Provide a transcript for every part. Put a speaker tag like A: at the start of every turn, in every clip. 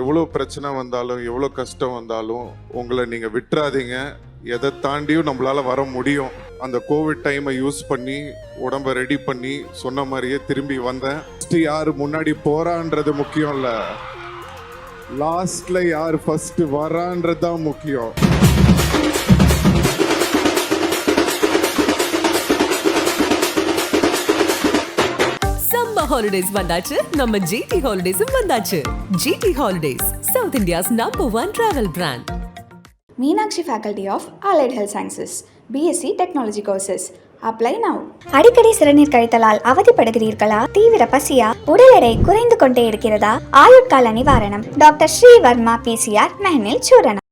A: எவ்வளோ பிரச்சனை வந்தாலும் எவ்வளோ கஷ்டம் வந்தாலும் உங்களை நீங்கள் விட்டுறாதீங்க. எதை தாண்டியும் நம்மளால வர முடியும். அந்த கோவிட் டைமை யூஸ் பண்ணி உடம்ப ரெடி பண்ணி சொன்ன மாதிரியே திரும்பி வந்தேன். ஃபர்ஸ்ட் யார் முன்னாடி போறான்றது முக்கியம் இல்ல, லாஸ்ட்ல யார் ஃபர்ஸ்ட் வரான்றது தான் முக்கியம்.
B: ஹாலிடேஸ் வந்தாச்சு, நம்ம ஜிடி ஹாலிடேஸும் வந்தாச்சு. GT holidays, south India's #1 travel brand.
C: Meenakshi Faculty of Allied Health Sciences, BSc Technology courses. Apply now.
D: அடிக்கடி சிறுநீர் கழித்தலால் அவதிப்படுகிறீர்களா? தீவிர பசியா? உடல் எடை குறைந்து கொண்டே இருக்கிறதா? ஆயுட்கால நிவாரணம் டாக்டர் ஸ்ரீவர்மா PCR மெஹனில் சூரணம்.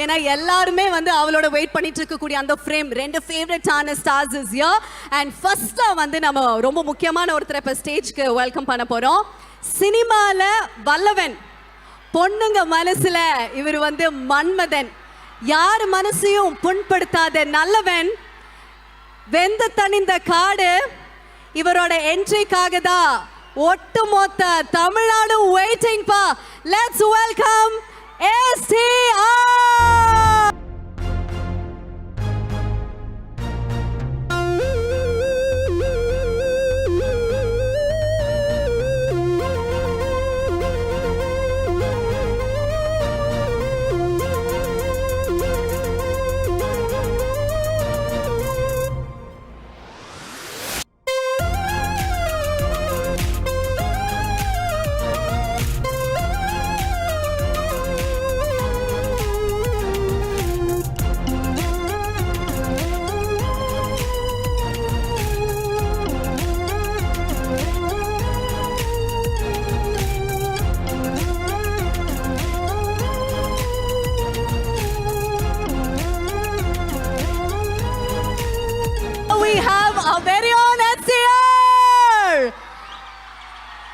E: ஏன்னா எல்லாருமே வந்து அவளோட வெயிட் பண்ணிட்டு இருக்கக்கூடிய அந்த ஃப்ரேம் 2 ஃபேவரட்டான ஸ்டார்ஸ் இஸ் ஹியர். அண்ட் ஃபர்ஸ்டா வந்து நம்ம ரொம்ப முக்கியமான ஒருத்தரை இப்போ ஸ்டேஜ்க்கு வெல்கம் பண்ண போறோம். சினிமால வல்லவன், பொண்ணுங்க மனசுல இவர் வந்து மன்மதன், யார் மனசையும் புண்படுத்தாத நல்லவன், வெந்த தணிந்த காடு. இவரோட என்ட்ரிக்காக தான் ஒட்டுமொத்த தமிழ்நாடு வெயிட்டிங் பா. Let's welcome STR.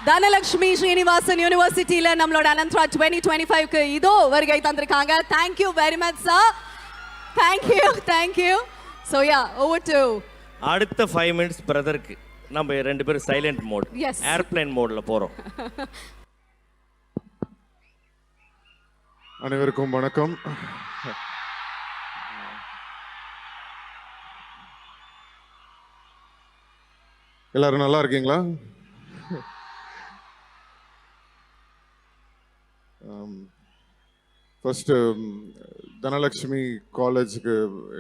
E: Dhanalakshmi Srinivasan யூனிவர்சிட்டியில நம்மளோட அனந்த்ரா 2025க்கு இதோ வருகை தந்திருக்காங்க. Thank you very much sir. Thank you. So yeah, over to
F: அடுத்த 5 minutes பிரதருக்கு நம்ம 2 பேரும் சைலண்ட் மோட், ஏர்ப்ளேன் மோட்ல போறோம்.
A: அனைவருக்கும் வணக்கம். எல்லாரும் நல்லா இருக்கீங்களா? ஃபர்ஸ்ட் தனலட்சுமி காலேஜுக்கு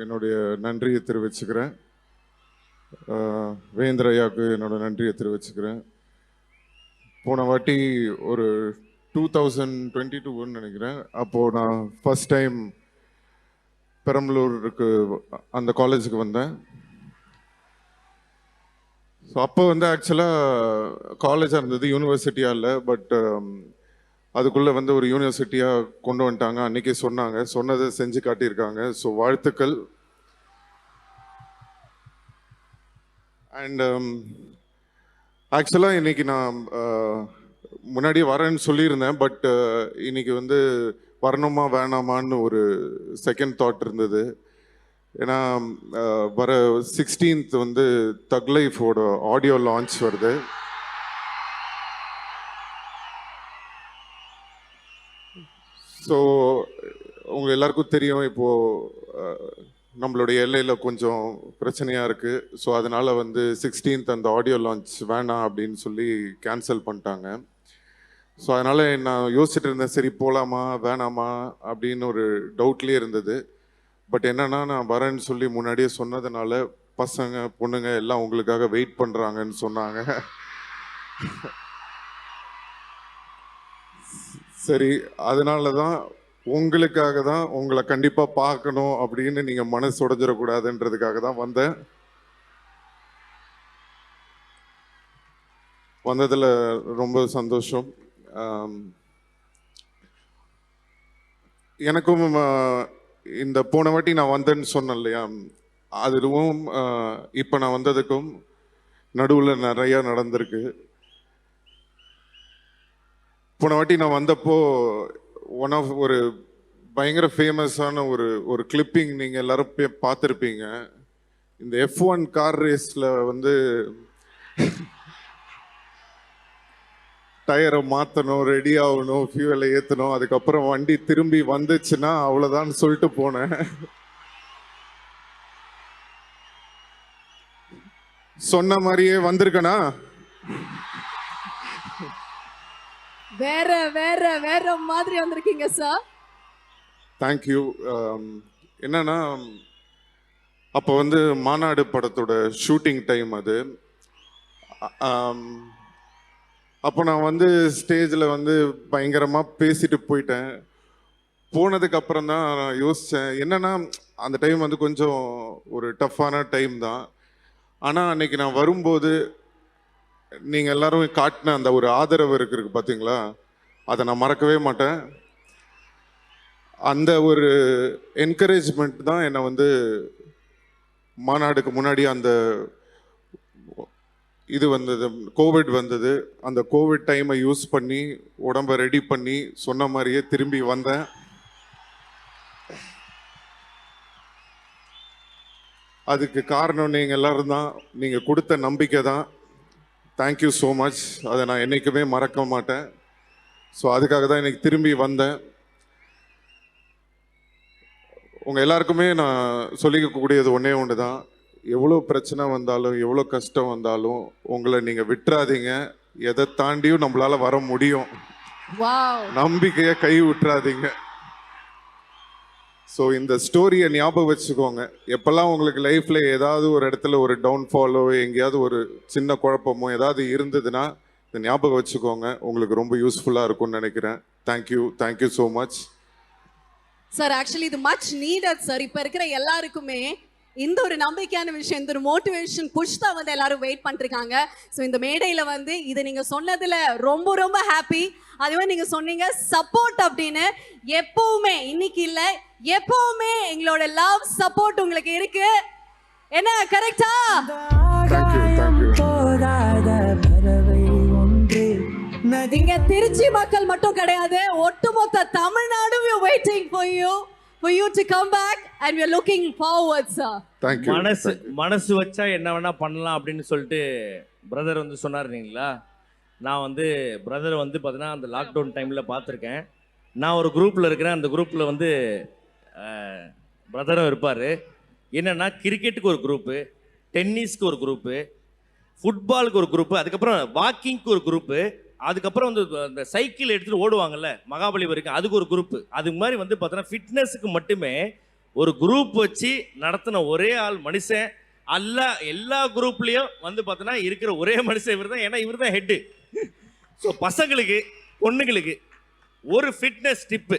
A: என்னுடைய நன்றியை தெரிவிச்சுக்கிறேன். வேந்திர ஐயாவுக்கு என்னோட நன்றியை தெரிவிச்சுக்கிறேன். போன வாட்டி ஒரு 2022 நினைக்கிறேன், அப்போது நான் ஃபர்ஸ்ட் டைம் பெரம்பலூருக்கு அந்த காலேஜுக்கு வந்தேன். ஸோ அப்போ வந்து ஆக்சுவலாக காலேஜாக இருந்தது, யூனிவர்சிட்டியாக இல்லை. பட் அதுக்குள்ளே வந்து ஒரு யூனிவர்சிட்டியாக கொண்டு வந்துட்டாங்க. அன்றைக்கே சொன்னாங்க, சொன்னதை செஞ்சு காட்டியிருக்காங்க. ஸோ வாழ்த்துக்கள். அண்ட் ஆக்சுவலாக இன்னைக்கு நான் முன்னாடி வரேன்னு சொல்லியிருந்தேன். பட் இன்னைக்கு வந்து வரணுமா வேணாமான்னு ஒரு செகண்ட் தாட் இருந்தது. ஏன்னா வர 16th வந்து தக் லைஃபோட ஆடியோ லான்ச் வருது. ஸோ உங்கள் எல்லாருக்கும் தெரியும், இப்போது நம்மளுடைய எல்லையில் கொஞ்சம் பிரச்சனையாக இருக்குது. ஸோ அதனால் வந்து 16th அந்த ஆடியோ லான்ச் வேணாம் அப்படின்னு சொல்லி கேன்சல் பண்ணிட்டாங்க. ஸோ அதனால் நான் யோசிச்சுட்டு இருந்தேன், சரி போகலாமா வேணாமா அப்படின்னு ஒரு டவுட்லேயே இருந்தது. பட் என்னன்னா, நான் வரேன்னு சொல்லி முன்னாடியே சொன்னதுனால பசங்க பொண்ணுங்க எல்லாம் உங்களுக்காக வெயிட் பண்ணுறாங்கன்னு சொன்னாங்க. சரி, அதனால தான் உங்களுக்காக தான், உங்களை கண்டிப்பாக பார்க்கணும் அப்படின்னு நீங்கள் மனசு உடைஞ்சிடக்கூடாதுன்றதுக்காக தான் வந்தேன். வந்ததில் ரொம்ப சந்தோஷம். எனக்கும் இந்த போன வாட்டி நான் வந்தேன்னு சொன்னேன் இல்லையா, அதுவும் இப்போ நான் வந்ததுக்கும் நடுவில் நிறையா நடந்திருக்கு. போன வாட்டி நான் வந்தப்போ ஒரு பயங்கர ஃபேமஸான ஒரு கிளிப்பிங் நீங்கள் எல்லாரும் பார்த்துருப்பீங்க. இந்த F1 கார் ரேஸில் வந்து டயரை மாற்றணும், ரெடி ஆகணும், ஃபியூவலை ஏற்றணும், அதுக்கப்புறம் வண்டி திரும்பி வந்துச்சுன்னா அவ்வளோதான் சொல்லிட்டு போனேன். சொன்ன மாதிரியே வந்திருக்கனா?
E: வேற வேற வேற மாதிரி வந்திருக்கீங்க சார்.
A: தேங்க்யூ. என்னன்னா, அப்போ வந்து மாநாடு படத்தோட ஷூட்டிங் டைம் அது. அப்போ நான் வந்து ஸ்டேஜில் வந்து பயங்கரமாக பேசிட்டு போயிட்டேன். போனதுக்கு அப்புறம் தான் நான் யோசித்தேன், என்னன்னா அந்த டைம் வந்து கொஞ்சம் ஒரு டஃப்பான டைம் தான். ஆனால் அன்னைக்கு நான் வரும்போது நீங்கள் எல்லாரும் காட்டின அந்த ஒரு ஆதரவு இருக்கு பார்த்தீங்களா, அதை நான் மறக்கவே மாட்டேன். அந்த ஒரு என்கரேஜ்மெண்ட் தான் என்னை வந்து மாநாடுக்கு முன்னாடி அந்த இது வந்தது, கோவிட் வந்தது, அந்த கோவிட் டைமை யூஸ் பண்ணி உடம்பை ரெடி பண்ணி சொன்ன மாதிரியே திரும்பி வந்தேன். அதுக்கு காரணம் நீங்கள் எல்லாரும் தான், நீங்கள் கொடுத்த நம்பிக்கை தான். Thank you so much. அதை நான் என்றைக்குமே மறக்க மாட்டேன். ஸோ அதுக்காக தான் இன்னைக்கு திரும்பி வந்தேன். உங்கள் எல்லாருக்குமே நான் சொல்லிக்கக்கூடியது ஒன்றே ஒன்று தான், எவ்வளோ பிரச்சனை வந்தாலும் எவ்வளோ கஷ்டம் வந்தாலும் உங்களை நீங்கள் விட்டுறாதீங்க. எதை தாண்டியும் நம்மளால் வர முடியும். நம்பிக்கையை கை விட்டுறாதீங்க. ஸோ இந்த ஸ்டோரியை ஞாபகம் வச்சுக்கோங்க. எப்போல்லாம் உங்களுக்கு லைஃப்பில் ஏதாவது ஒரு இடத்துல ஒரு டவுன்ஃபாலோ, எங்கேயாவது ஒரு சின்ன குழப்பமோ ஏதாவது இருந்ததுன்னா இதை ஞாபகம் வச்சுக்கோங்க. உங்களுக்கு ரொம்ப யூஸ்ஃபுல்லாக இருக்கும்னு நினைக்கிறேன். Thank you so much
E: sir. Actually இது மச் நீடட் சார். இப்போ இருக்கிற எல்லாருக்குமே இந்த ஒரு நம்பிக்கையான விஷயம், இந்த ஒரு மோட்டிவேஷன் புஷ் தான் வந்து எல்லாரும் வெயிட் பண்ணிருக்காங்க. ஸோ இந்த மேடையில் வந்து இதை நீங்கள் சொன்னதில் ரொம்ப ரொம்ப ஹாப்பி. அதுவே நீங்கள் சொன்னீங்க சப்போர்ட் அப்படின்னு. எப்பவுமே, இன்னைக்கு இல்லை எப்பவுமே எங்களோட லவ் சப்போர்ட் உங்களுக்கு இருக்கு. என்ன கரெக்டா? நீங்க திருச்சி மக்கள் மட்டும் கிடையாது, ஒட்டுமொத்த தமிழ்நாடும் waiting for you to come back and we are looking forward sir.
A: Thank you.
F: மனசு வச்சா என்ன வேணா பண்ணலாம் அப்படின்னு சொல்லிட்டு பிரதர் வந்து சொன்னார் இல்லைங்களா. நான் வந்து பிரதர் வந்து பார்த்தீங்கன்னா அந்த லாக்டவுன் டைமில் பார்த்துருக்கேன். நான் ஒரு குரூப்பில் இருக்கிறேன். அந்த குரூப்பில் வந்து பிரதரும் இருப்பார். என்னென்னா கிரிக்கெட்டுக்கு ஒரு குரூப்பு, டென்னிஸ்க்கு ஒரு குரூப்பு, ஃபுட்பாலுக்கு ஒரு குரூப்பு, அதுக்கப்புறம் வாக்கிங்க்கு ஒரு குரூப்பு, அதுக்கப்புறம் வந்து அந்த சைக்கிள் எடுத்துகிட்டு ஓடுவாங்கல்ல மகாபலி வரைக்கும், அதுக்கு ஒரு குரூப்பு. அது மாதிரி வந்து பார்த்தோன்னா ஃபிட்னஸுக்கு மட்டுமே ஒரு குரூப் வச்சு நடத்தின ஒரே ஆள் மனுஷன். எல்லா குரூப்லேயும் வந்து பார்த்தோன்னா இருக்கிற ஒரே மனுஷன் இவர் தான். ஏன்னா இவர் தான் ஹெட்டு. ஸோ பசங்களுக்கு பொண்ணுங்களுக்கு ஒரு ஃபிட்னஸ் டிப்பு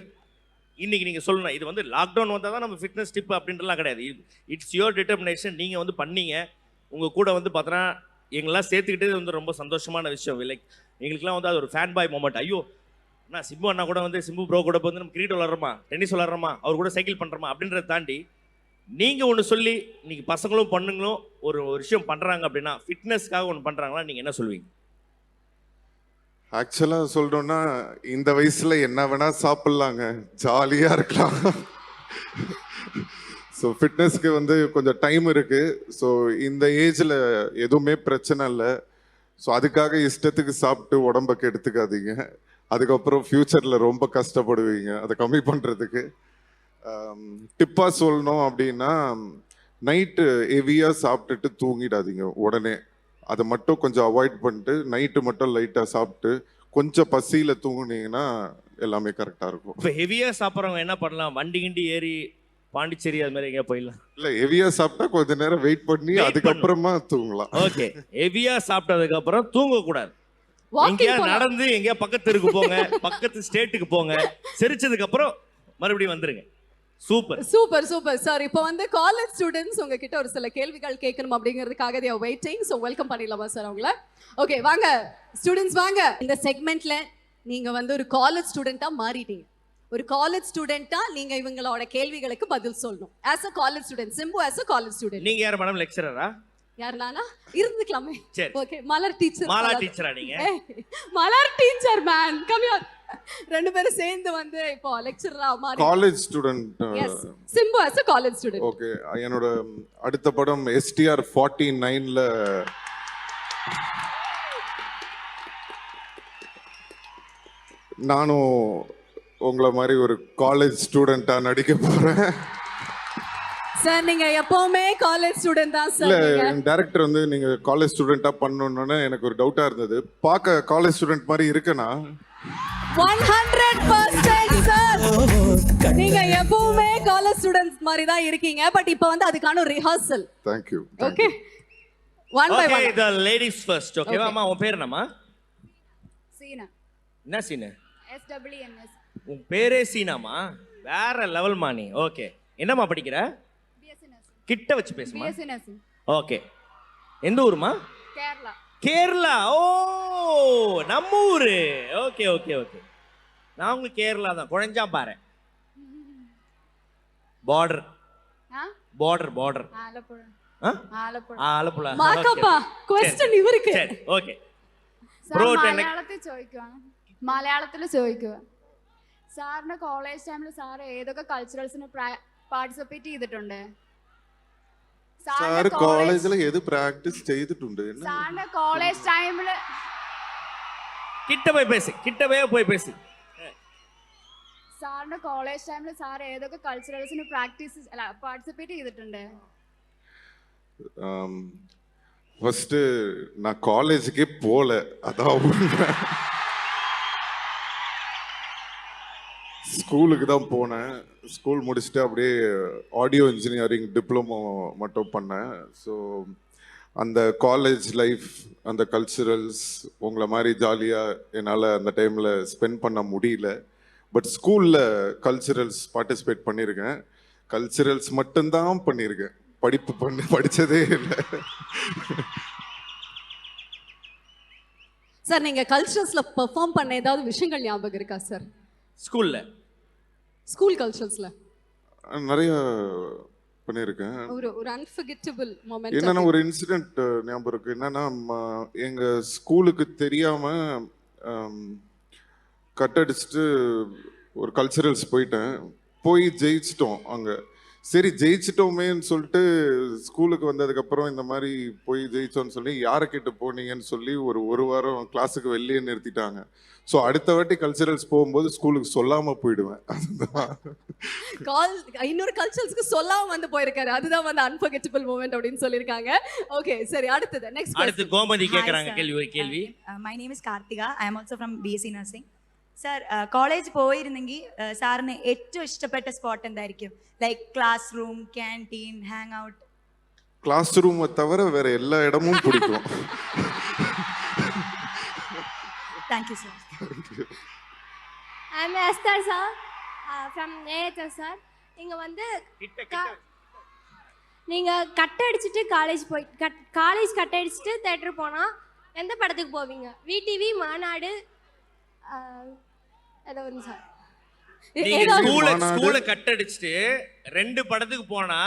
F: இன்னைக்கு நீங்கள் சொல்லணும். இது வந்து லாக்டவுன் வந்தால் தான் நம்ம ஃபிட்னஸ் டிப்பு அப்படின்றலாம் கிடையாது. It's your determination. நீங்கள் வந்து பண்ணீங்க. உங்கள் கூட வந்து பார்த்தோன்னா எங்களெல்லாம் சேர்த்துக்கிட்டே வந்து ரொம்ப சந்தோஷமான விஷயம். லைக் எங்களுக்குலாம் வந்து அது ஒரு ஃபேன் பாய் மூமெண்ட். ஐயோ அண்ணா சிம்பு அண்ணா கூட வந்து சிம்பு ப்ரோ கூட வந்து நம்ம கிரிக்கெட் விளாட்றோமா, டென்னிஸ் விளாட்றோமா, அவர் கூட சைக்கிள் பண்ணுறோமா அப்படின்றத தாண்டி நீங்கள் ஒன்று சொல்லி இன்னைக்கு பசங்களும் பொண்ணுங்களும் ஒரு விஷயம் பண்ணுறாங்க அப்படின்னா ஃபிட்னஸ்க்காக ஒன்று பண்ணுறாங்களா, நீங்கள் என்ன சொல்வீங்க?
A: ஆக்சுவலாக சொல்கிறோன்னா இந்த வயசில் என்ன வேணால் சாப்பிட்லாங்க, ஜாலியாக இருக்கலாம். ஸோ ஃபிட்னஸ்க்கு வந்து கொஞ்சம் டைம் இருக்குது. ஸோ இந்த ஏஜில் எதுவுமே பிரச்சனை இல்லை. ஸோ அதுக்காக இஷ்டத்துக்கு சாப்பிட்டு உடம்பை கெடுத்துக்காதீங்க. அதுக்கப்புறம் ஃப்யூச்சரில் ரொம்ப கஷ்டப்படுவீங்க அதை கம்மி பண்ணுறதுக்கு. டிப்பாக சொல்லணும் அப்படின்னா நைட்டு ஹெவியாக சாப்பிட்டுட்டு தூங்கிடாதீங்க உடனே. அதை மட்டும் கொஞ்சம் அவாய்ட் பண்ணிட்டு நைட்டு மட்டும் லைட்டாக சாப்பிட்டு கொஞ்சம் பசியில் தூங்குனீங்கன்னா எல்லாமே கரெக்டாக இருக்கும்.
F: இப்போ ஹெவியாக சாப்பிட்றவங்க என்ன பண்ணலாம்? வண்டி கிண்டி ஏறி பாண்டிச்சேரி அது மாதிரி எங்கேயா போயிடலாம்.
A: இல்லை ஹெவியாக சாப்பிட்டா கொஞ்ச நேரம் வெயிட் பண்ணி அதுக்கப்புறமா தூங்கலாம்.
F: ஓகே, ஹெவியாக சாப்பிட்டதுக்கு அப்புறம் தூங்கக்கூடாது. எங்கேயா நடந்து எங்கேயா பக்கத்து தெருக்கு போங்க, பக்கத்து ஸ்டேட்டுக்கு போங்க, செரிச்சதுக்கு அப்புறம் மறுபடியும் வந்துருங்க. Super
E: super super sir. இப்போ வந்து காலேஜ் ஸ்டூடெண்ட்ஸ் உங்ககிட்ட ஒரு சில கேள்விகள் கேட்கணும் அப்படிங்கிறதுக்காக they are waiting. So welcome பண்ணிடலாமா சார் அவங்கள? ஓகே வாங்க ஸ்டூடெண்ட்ஸ் வாங்க. இந்த செக்மெண்ட்ல நீங்க வந்து ஒரு காலேஜ் ஸ்டூடெண்டா மாறிட்டீங்க. ஒரு காலேஜ் ஸ்டூடெண்டா நீங்க இவங்களோட கேள்விகளுக்கு பதில் சொல்லணும். As a college student, Simbu as a college student.
F: நீங்க யார் மேடம்? லெக்சரரா?
E: யார் நானா? இருந்துக்கலாமே.
F: சரி
E: ஓகே மலர் டீச்சர்.
F: மாலா டீச்சரா நீங்க?
E: Malar teacher man come here. ரெண்டு பேரும் சேர்ந்து வந்து இப்போ லெக்சரரா மாறி
A: college student.
E: Yes Simbu as a college student.
A: Okay, என்னோட அடுத்த படம் STR 49ல நானும் உங்களை மாதிரி ஒரு காலேஜ் ஸ்டூடெண்டா நடிக்க போறேன்.
E: சார் நீங்க எப்பவுமே காலேஜ் ஸ்டூடெண்ட் தான்
A: இல்ல
E: சார்.
A: டைரக்டர் வந்து நீங்க காலேஜ் ஸ்டூடெண்டா பண்ணணும்னு எனக்கு ஒரு டவுட்டா இருந்தது. பார்க்க காலேஜ் ஸ்டூடெண்ட் மாதிரி இருக்கனா?
E: 100% சார். நீங்க எப்பவுமே காலேஜ் ஸ்டூடெண்ட்ஸ் மாதிரி தான் இருக்கீங்க. பட் இப்போ வந்து அதுக்கான ஒரு rehearsal.
A: Thank you.
E: Okay one by
F: okay
E: one.
F: The ladies first. ஓகேவா அம்மா? உன் பேர் என்னம்மா?
G: சீனா.
F: என்ன சீனு?
G: SWNS.
F: உன் பேரே சீனாமா? வேற லெவல்மா நீ. ஓகே என்னம்மா படிக்கிற?
G: BSc Nursing.
F: கிட்ட வச்சு பேசுமா.
G: BSc Nursing.
F: ஓகே எந்த ஊருமா?
G: கேரளா.
F: கேரளா. ஓ நம்ம ஊரு. Okay okay okay. நான் உங்களுக்கு கேரளா தான். குழஞ்சா பாரு. Border. Border border.
G: Alappuzha.
F: Alappuzha. Alappuzha.
E: மாக்கப்பா क्वेश्चन இவருக்கு.
F: சரி ஓகே.
G: സാർ മലയാളത്തിൽ ചോദിക്കുവാണ്. മലയാളത്തിൽ ചോദിക്കുക. സാറിന്റെ കോളേജ് ടൈമിൽ സാർ ഏതൊക്കെ കൾച്ചറൽസിന് പാർട്ടിസിപ്പേറ്റ് ചെയ്തിട്ടുണ്ട്?
A: സാർ കോളേജിൽ ഏത് പ്രാക്ടീസ് ചെയ്തിട്ടുണ്ട്?
G: സാറിന്റെ കോളേജ് ടൈമിൽ
F: கிட்ட போய் பேசு. கிட்டவே போய் பேசு.
G: സാറിന്റെ കോളേജ് ടൈമിൽ സാർ ഏതൊക്കെ കൾച്ചറൽസിന് പാർട്ടിസിപ്പേറ്റ് ചെയ്തിട്ടുണ്ട്?
A: ஃபர்ஸ்ட் நான் காலேஜுக்கே போல, அதான் ஸ்கூலுக்கு தான் போனேன். ஸ்கூல் முடிச்சுட்டு அப்படியே ஆடியோ இன்ஜினியரிங் டிப்ளமோ மட்டும் பண்ணேன். ஸோ அந்த காலேஜ் லைஃப், அந்த கல்ச்சுரல்ஸ் உங்களை மாதிரி ஜாலியாக என்னால் அந்த டைமில் ஸ்பெண்ட் பண்ண முடியல. பட் ஸ்கூலில் கல்ச்சுரல்ஸ் பார்ட்டிசிபேட் பண்ணியிருக்கேன். கல்ச்சுரல்ஸ் மட்டும்தான் பண்ணியிருக்கேன், படிச்சதே இல்லை.
E: சார் நீங்க கல்ச்சரல்ஸ்ல பெர்ஃபார்ம் பண்ண ஏதாவது விஷயங்கள் ஞாபகம் இருக்கா சார்?
F: ஸ்கூல்ல
E: ஸ்கூல் கல்ச்சரல்ஸ்ல
A: நிறைய பண்ணியிருக்கேன்.
E: ஒரு அன்ஃபர்கெட்டபிள் மொமெண்ட்.
A: என்னன்னா ஒரு இன்சிடென்ட் ஞாபகம் இருக்கு. என்னன்னா எங்க ஸ்கூலுக்கு தெரியாம கட் அடிச்சுட்டு ஒரு கல்ச்சுரல்ஸ் போயிட்டேன். போய் ஜெயிச்சிட்டோம். அங்கே சரி ஜெயிச்சிட்டோமேன்னு சொல்லிட்டு ஸ்கூலுக்கு வந்ததுக்கப்புறம் இந்த மாதிரி போய் ஜெயிச்சோன்னு சொல்லி யாரை கேட்டு போனீங்கன்னு சொல்லி ஒரு வாரம் கிளாஸுக்கு வெளியே நிறுத்திட்டாங்க. ஸோ அடுத்த வாட்டி கல்ச்சரல்ஸ் போகும்போது ஸ்கூலுக்கு சொல்லாம போயிடுவேன். அதுதான்
E: இன்னொரு கல்ச்சர்ஸ்க்கு சொல்லாம வந்து போயிருக்காரு. அதுதான் வந்து அன்ஃபர்கெட்டபிள் மூமெண்ட் அப்படின்னு சொல்லியிருக்காங்க. ஓகே சரி, அடுத்தது நெக்ஸ்ட்
F: அடுத்து கோமதி கேக்குறாங்க ஒரு கேள்வி.
H: My name is Karthika. I am also from BSc nursing. Sir college പോയിരുന്നെങ്കിൽ സാറിന് ഏറ്റവും ഇഷ്ടപ്പെട്ട സ്പോട്ട് എന്തായിരിക്കും? Like class room, canteen, hang out?
A: Class ரூமை தவிர வேற எல்லா இடமும் பிடிக்கும்.
H: Thank you sir.
G: I am Esther sir from AHS sir. நீங்கள் வந்து நீங்கள் கட் அடிச்சுட்டு காலேஜ் கட் அடிச்சுட்டு தேட்டர் போனால் எந்த படத்துக்கு போவீங்க? விடிவி, மாநாடு, ஏதோ ஒன்று சார்.
F: நீங்க ஸ்கூலை கட் அடிச்சுட்டு 2 படத்துக்கு போனா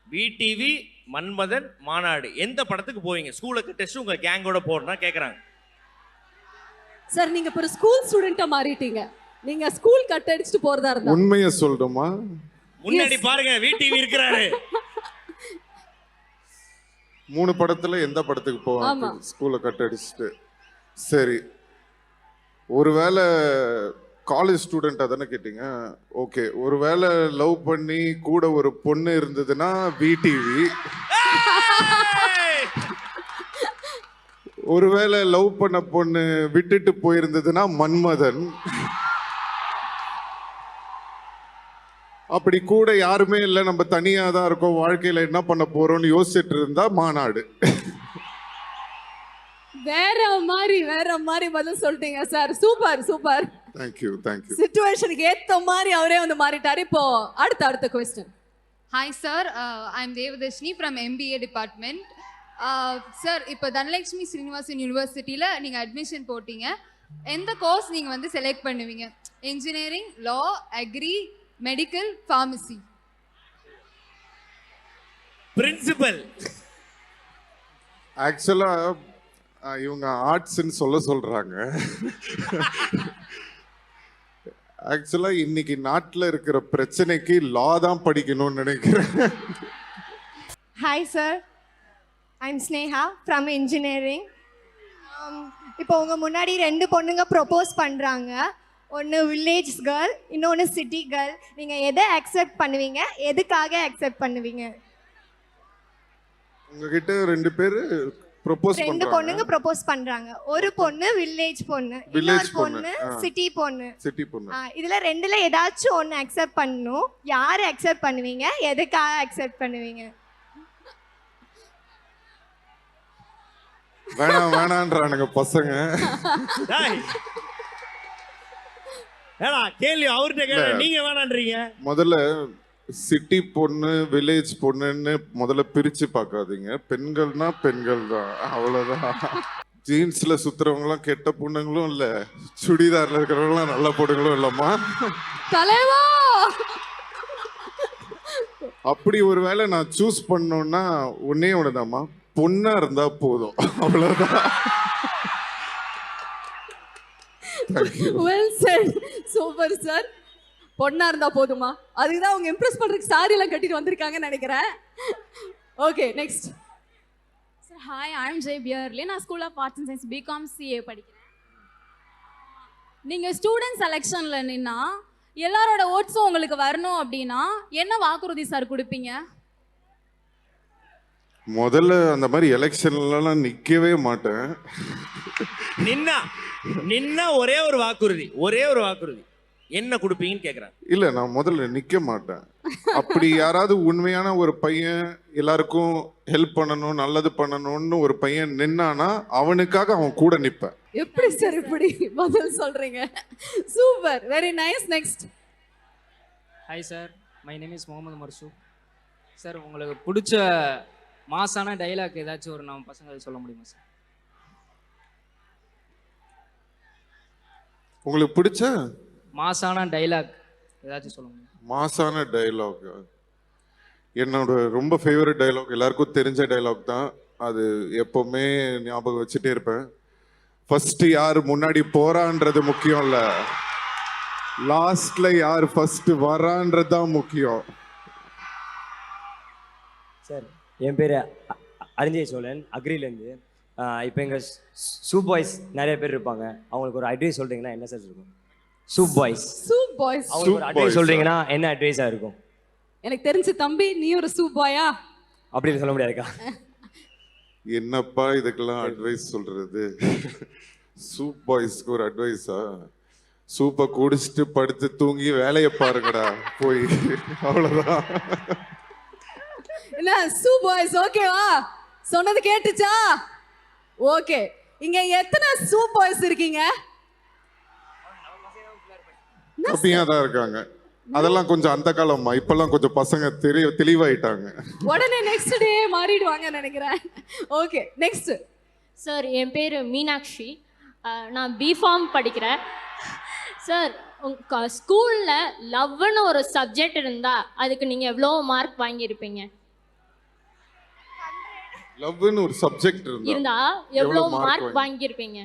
F: விடிவி, மன்மதன், மாநாடு எந்த படத்துக்கு போவீங்க? ஸ்கூலை கட் அடிச்சுட்டு உங்க கேங்கோட போறனா கேக்குறாங்க.
E: சார் நீங்க இப்போ ஸ்கூல் ஸ்டூடெண்டா மாறிட்டீங்க. நீங்க ஸ்கூல் கட் அடிச்சுட்டு போறதா இருந்தா
A: உண்மையை சொல்றோமா?
F: முன்னாடி பாருங்க விடிவி இருக்கிறாரு.
A: 3 படத்துல எந்த படத்துக்கு போவாங்க ஸ்கூலை கட் அடிச்சுட்டு? சரி, ஒருவேளை காலேஜ் ஸ்டூடெண்டா தானே கேட்டீங்க. ஓகே, ஒருவேளை லவ் பண்ணி கூட ஒரு பொண்ணு இருந்ததுன்னா விடிவி. ஒருவேளை லவ் பண்ண பொண்ணு விட்டுட்டு போயிருந்ததுன்னா மன்மதன். அப்படி கூட யாருமே இல்லை, நம்ம தனியா தான் இருக்கோம், வாழ்க்கையில என்ன பண்ண போறோம்னு யோசிச்சுட்டு இருந்தா மாநாடு.
E: வேற மாதிரி பதில் சொல்லிட்டீங்க சார். Super super.
A: தேங்க்யூ.
E: சிச்சுவேஷனுக்கு ஏத்த மாதிரி அவரே வந்து மாறிட்டாரு. இப்போ அடுத்த question.
I: Hi sir, I'm Devadashni from MBA department. Sir, இப்போ தனலட்சுமி ஸ்ரீனிவாசன் யூனிவர்சிட்டியில் நீங்கள் அட்மிஷன் போட்டீங்க. எந்த கோர்ஸ் நீங்கள் வந்து செலக்ட் பண்ணுவீங்க? இன்ஜினியரிங், லா, அக்ரி, மெடிக்கல், ஃபார்மசி?
F: பிரின்சிபல்
A: ஆக்சுவலா இவங்க ஆர்ட்ஸ்ன்னு சொல்றாங்க. ஆக்சுவலா இன்னைக்கு நாட்டில் இருக்கிற பிரச்சனைக்கு லா தான் படிக்கணும்னு நினைக்கிறேன்.
G: Hi sir, I'm Sneha from engineering. இப்போ உங்கள் முன்னாடி 2 பொண்ணுங்க ப்ரொப்போஸ் பண்ணுறாங்க. ஒன்று வில்லேஜ் கேர்ள், இன்னொன்று சிட்டி கேர்ள். நீங்கள் எதை அக்செப்ட் பண்ணுவீங்க? எதுக்காக அக்செப்ட் பண்ணுவீங்க?
A: உங்ககிட்ட 2 பேர் ப்ரொபோஸ்
G: 2 பொண்ணுங்க ப்ரொப்போஸ் பண்றாங்க. ஒரு பொண்ணு வில்லேஜ் பொண்ணு, இன்னொரு பொண்ணு சிட்டி பொண்ணு. இதுல 2ல ஏதாச்சும் ஒன்னு அக்செப்ட் பண்ணணும். யாரை அக்செப்ட் பண்ணுவீங்க? எதுக்காக அக்செப்ட் பண்ணுவீங்க?
A: வேணான்றானுங்க பசங்க.
F: கேள்வி அவர்கிட்ட கேட்க, நீங்க வேணான்றீங்க.
A: முதல்ல சிட்டி பொண்ணு வில்லேஜ் பொண்ணுன்னு முதல்ல பிரிச்சு பார்க்காதீங்க. பெண்கள்னா பெண்கள் தான், அவ்வளவுதான். ஜீன்ஸ்ல சுத்துறவங்களாம் கெட்ட பொண்ணுங்களும் இல்ல, சுடிதார்ல இருக்கிறவங்களாம் நல்ல பொண்ணுங்களும் இல்லம்மா.
E: தலைவா,
A: அப்படி ஒருவேளை நான் சூஸ் பண்ணோம்னா ஒன்னே ஒண்ணுதாம்மா, பொண்ணா இருந்தா போதும், அவ்வளவுதான்.
E: Well set. Super sir. பொண்ணா இருந்தா போதுமா? அதுதான் அவங்க இம்ப்ரெஸ் பண்றதுக்கு சாரி எல்லாம் கட்டிட்டு வந்திருக்காங்கன்னு நினைக்கிறேன். Okay next.
J: Sir hi, I'm Jai Pearly. நான் school of arts and science BCom CA படிக்கிறேன். நீங்கள் ஸ்டூடெண்ட் செலெக்ஷனில் நின்னா எல்லாரோட ஓட்ஸும் உங்களுக்கு வரணும் அப்படின்னா என்ன வாக்குறுதி சார் கொடுப்பீங்க?
A: முதல்ல அந்த மாதிரி எலெக்ஷன்லாம் நிக்கவே மாட்டேன்.
F: நின்னா ஒரே ஒரு வாக்குறுதி என்ன கொடுப்பீங்கன்னு கேக்குறேன்.
A: இல்ல, நான் முதல்ல நிக்க மாட்டேன். அப்படி யாராவது உண்மையான ஒரு பையன் எல்லாருக்கும் ஹெல்ப் பண்ணணும், நல்லது பண்ணணும்னு ஒரு பையன் நின்னானா அவனுக்காக அவன் கூட நிப்பேன்.
E: எப்படி சார் இப்படி பதில் சொல்றீங்க? Super, very nice. Next.
K: Hi sir, my name is Mohammed Marzook. Sir, உங்களுக்கு பிடிச்ச மாசான டைலாக் ஏதாச்சும் ஒரு நம்ம பசங்க சொல்ல முடியுமா சார்?
A: உங்களுக்கு பிடிச்ச
K: மாசான டைலாக் ஏதாச்சும் சொல்ல முடியும்?
A: மாசான டைலாக், என்னோட ரொம்ப ஃபேவரட் டைலாக், எல்லாருக்கும் தெரிஞ்ச டைலாக் தான். அது எப்பவுமே ஞாபகம் வச்சுட்டே இருப்பேன். ஃபர்ஸ்ட் யார் முன்னாடி போறான்றது முக்கியம் இல்ல, லாஸ்ட்ல யார் ஃபர்ஸ்ட் வரான்றது தான் முக்கியம்.
K: சார் என் பேர் அரிஞ்சய சோழன் அக்ரிலேருந்து. இப்போ எங்கள் சூப் பாய்ஸ் நிறைய பேர் இருப்பாங்க, அவங்களுக்கு ஒரு அட்வைஸ் சொல்கிறீங்கன்னா என்ன சார் இருக்கும்? சூப் பாய்ஸ் அவங்களுக்கு ஒரு அட்வைஸ் சொல்கிறீங்கன்னா என்ன அட்வைஸாக இருக்கும்?
E: எனக்கு தெரிஞ்சு தம்பி நீ ஒரு சூப் பாயா?
K: அப்படின்னு சொல்ல முடியாதுக்கா.
A: என்னப்பா இதுக்கெல்லாம் அட்வைஸ் சொல்றது? சூப் பாய்ஸ்க்கு ஒரு அட்வைஸா? சூப்பை குடிச்சிட்டு படுத்து தூங்கி வேலையை பாருங்கடா போய், அவ்வளவுதான்.
E: என்ன சூப் பாய்ஸ் ஓகேவா? சொன்னது கேட்டுச்சா? ஓகே, இங்க எத்தனை சூப் பாய்ஸ் இருக்கீங்க?
A: கம்மியா தான் இருக்காங்க. அதெல்லாம் கொஞ்சம் அந்த காலமா, இப்பெல்லாம் கொஞ்சம் பசங்க தெளிவாயிட்டாங்க.
E: உடனே நெக்ஸ்ட் டே மாறிடுவாங்கன்னு நினைக்கிறேன். Okay, next.
J: சார் என் பேர் மீனாட்சி, நான் பிஃபார்ம் படிக்கிறேன். சார் உங்கள் ஸ்கூலில் லவ்னு ஒரு சப்ஜெக்ட் இருந்தால் அதுக்கு நீங்கள் எவ்வளோ மார்க் வாங்கியிருப்பீங்க?
A: லவ்னு ஒரு சப்ஜெக்ட்
J: இருந்தா எவ்வளோ மார்க் வாங்கியிருப்பீங்க?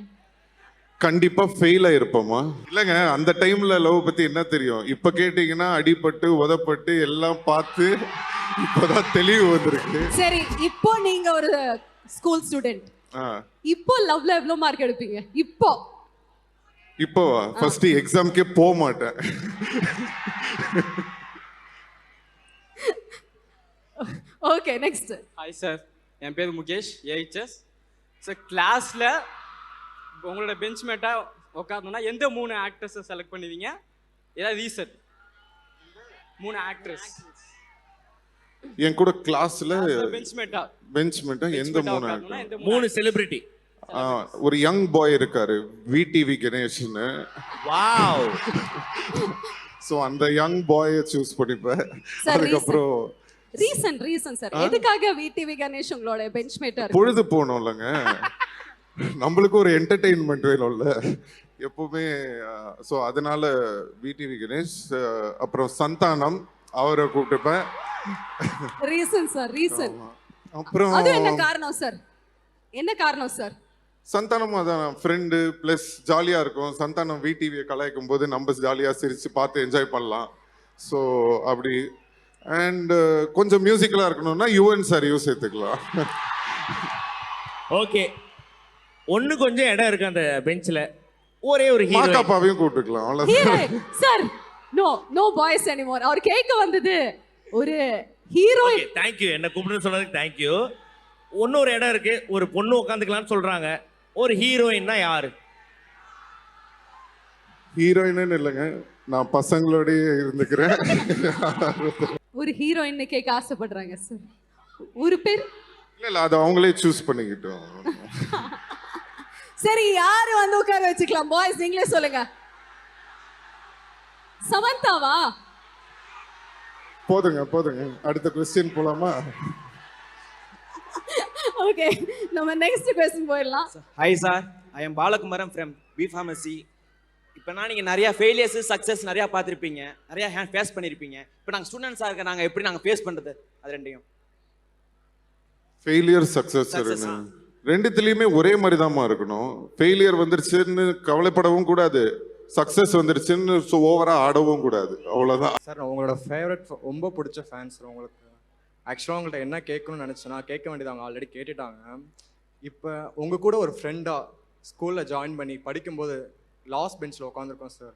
A: கண்டிப்பா ஃபெயில் ஆயிருப்போமா? இல்லைங்க, அந்த டைம்ல லவ் பத்தி என்ன தெரியும்? இப்ப கேட்டீங்கன்னா அடிபட்டு உதப்பட்டு எல்லாம் பார்த்து இப்பதான் தெளிவு வந்திருக்கு.
E: சரி, இப்போ நீங்க ஒரு ஸ்கூல் ஸ்டூடெண்ட், இப்போ லவ்ல எவ்வளவு மார்க் எடுப்பீங்க?
A: இப்போவா? ஃபர்ஸ்ட் எக்ஸாம்க்கே போக மாட்டேன்.
E: Okay, next.
K: ஹாய் சார், என் பேர் முகேஷ், ஏஹெச்எஸ். சார் கிளாஸில் உங்களோட பெஞ்ச்மேட்டாக உட்காரணும்னா எந்த 3 ஆக்ட்ரஸை செலக்ட் பண்ணுவீங்க? ஏதாவது ரீசன்? 3 ஆக்ட்ரஸ்
A: என் கூட கிளாஸ்ல
K: பெஞ்ச்மேட்டா
A: எந்த 3 ஆக்டர்?
F: 3 செலிபிரிட்டி.
A: ஒரு யங் பாய் இருக்காரு, விடிவி கணேஷ்னு.
F: வாவ்.
A: சோ அந்த யங் பாயை சூஸ் பண்ணிப்பேன். அதுக்கப்புறம்
E: ரீசன் சார், எதுக்காக விடிவி கணேஷ் உங்களோட பெஞ்ச்மேட்டர்?
A: பொழுது போனோம்லங்க, நம்மளுக்கு ஒரு என்டர்டெயின்மெண்ட் வேணும்ல எப்பவுமே. ஸோ அதனால விடிவி கணேஷ். அப்புறம் சந்தானம், அவரை கூப்பிட்டுப்பேன்.
E: Reason sir, reason.
A: அப்புறம்
E: அது என்ன காரணம் சார்? என்ன காரணம் சார்?
A: சந்தானம் அதான் ஃப்ரெண்டு ப்ளஸ் ஜாலியாக இருக்கும். சந்தானம் விடிவியை கலாய்க்கும் போது நம்ம ஜாலியாக சிரித்து பார்த்து என்ஜாய் பண்ணலாம். ஸோ அப்படி. அண்ட் கொஞ்சம் மியூசிக்கலாக இருக்கணும்னா யுவன் சாரையும் சேர்த்துக்கலாம்.
F: ஓகே, ஒன்று கொஞ்சம் இடம் இருக்கு அந்த பெஞ்சில், ஒரே ஒரு
A: மாக்காப்பாவையும் கூப்பிட்டுக்கலாம், அவ்வளோதான்.
E: Sir no boys anymore. அவர் கேட்க வந்தது ஒரு ஹீரோயின்.
F: தேங்க்யூ, என்ன கூப்பிட்டு சொன்னதுக்கு தேங்க்யூ. ஒரு இடம் இருக்கு, ஒரு பொண்ணு உட்காந்துக்கலாம்னு சொல்றாங்க. ஒரு ஹீரோயின்னா யாரு?
A: ஹீரோயின்னு இல்லைங்க, நான் பசங்களோடய இருந்துக்கிறேன்.
E: ஒரு ஹீரோயின் கேட்க ஆசைப்படுறாங்க சார். ஒரு பேர்
A: இல்லை, அதை அவங்களே சூஸ் பண்ணிக்கிட்டோம்.
E: சரி, யாரு வந்து உட்கார வச்சுக்கலாம்? பாய்ஸ் நீங்களே சொல்லுங்க. சமந்தாவா?
A: போதுங்க. அடுத்த क्वेश्चन போலாமா?
E: ஓகே, நம்ம நெக்ஸ்ட் क्वेश्चन போயிடலாம்.
K: Hi sir, I am Balakumaran from B pharmacy. இப்போ நீங்கள் நிறையா ஃபெயிலியர்ஸ் சக்ஸஸ் நிறையா பார்த்துருப்பீங்க, நிறையா ஃபேஸ் பண்ணியிருப்பீங்க. இப்போ நாங்கள் ஸ்டூடெண்ட்ஸாக இருக்க நாங்கள் எப்படி ஃபேஸ் பண்ணுறது அது ரெண்டையும்?
A: ஃபெயிலியர் சக்ஸஸ் ரெண்டுத்துலேயுமே ஒரே மாதிரி தான்மா இருக்கணும். ஃபெயிலியர் வந்துருச்சுன்னு கவலைப்படவும் கூடாது, சக்ஸஸ் வந்துருச்சுன்னு ஓவராக ஆடவும் கூடாது, அவ்வளோதான்.
K: சார், உங்களோட ஃபேவரட் ரொம்ப பிடிச்ச ஃபேன்ஸ் உங்களுக்கு ஆக்சுவலாக உங்கள்கிட்ட என்ன கேட்கணும்னு நினச்சேன்னா கேட்க வேண்டியது அவங்க ஆல்ரெடி கேட்டுட்டாங்க. இப்போ உங்கள் கூட ஒரு ஃப்ரெண்டாக ஸ்கூலில் ஜாயின் பண்ணி படிக்கும்போது லாஸ்ட் பெஞ்சில் உட்காந்துருக்கோம் சார்.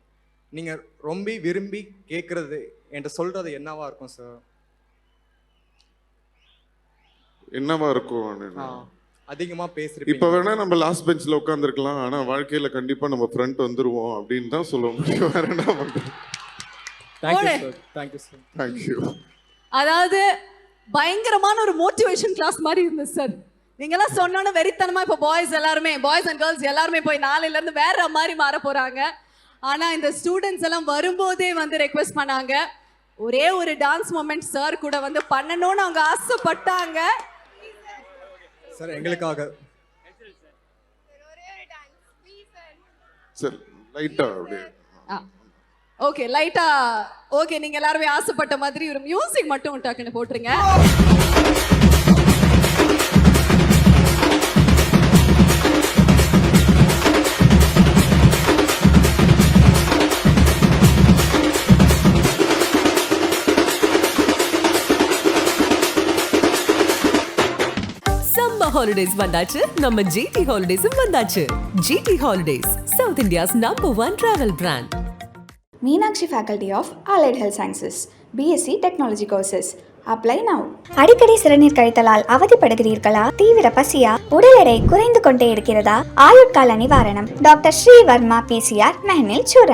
K: நீங்கள் ரொம்ப விரும்பி கேட்குறது என்கிட்ட சொல்கிறது என்னவா இருக்கும் சார்?
A: என்னவா இருக்கும்?
K: அதிகமாக பேசுகிறேன்.
A: இப்போ வேணா நம்ம லாஸ்ட் பெஞ்சில் உட்காந்துருக்கலாம், ஆனால் வாழ்க்கையில் கண்டிப்பாக நம்ம ஃப்ரெண்ட் வந்துருவோம் அப்படின்னு தான் சொல்ல முடியும். வேற என்ன பண்ணுறோம்?
K: Thank you sir.
A: தேங்க்யூ.
E: அதாவது பயங்கரமான ஒரு மோட்டிவேஷன் கிளாஸ் மாதிரி இருந்தது சார். நீங்கெல்லாம் சொன்னோன்னு வெறித்தனமா இப்போ பாய்ஸ் அண்ட் கேர்ள்ஸ் எல்லாருமே போய் நாளையில இருந்து வேற மாதிரி மாற போறாங்க. ஆனா இந்த ஸ்டூடெண்ட்ஸ் எல்லாம் வரும்போதே வந்து ரெக்வெஸ்ட் பண்ணாங்க, ஒரே ஒரு டான்ஸ் மொமெண்ட் சார் கூட வந்து பண்ணணும்னு அவங்க ஆசைப்பட்டாங்க.
K: சார் எங்களுக்காக
A: சார் லைட்டா அப்படியே.
E: ஓகே, லைட்டா. ஓகே, நீங்க எல்லாருமே ஆசைப்பட்ட மாதிரி ஒரு மியூசிக் மட்டும் டக்குன்னு போட்டுருங்க.
B: ஹாலிடேஸ் வந்தாச்சு, நம்ம GT ஹாலிடேஸும் வந்தாச்சு. GT holidays, south India's #1 travel brand.
C: Meenakshi Faculty of Allied Health Sciences, BSc Technology courses. Apply now.
D: அடிக்கடி சிறுநீர் கழித்தலால் அவதிப்படுகிறீர்களா? தீவிர பசியா? உடல் எடை குறைந்து கொண்டே இருக்கிறதா? ஆயுட்கால நிவாரணம் டாக்டர் ஸ்ரீவர்மா PCR மெஹனில் சூரணம்.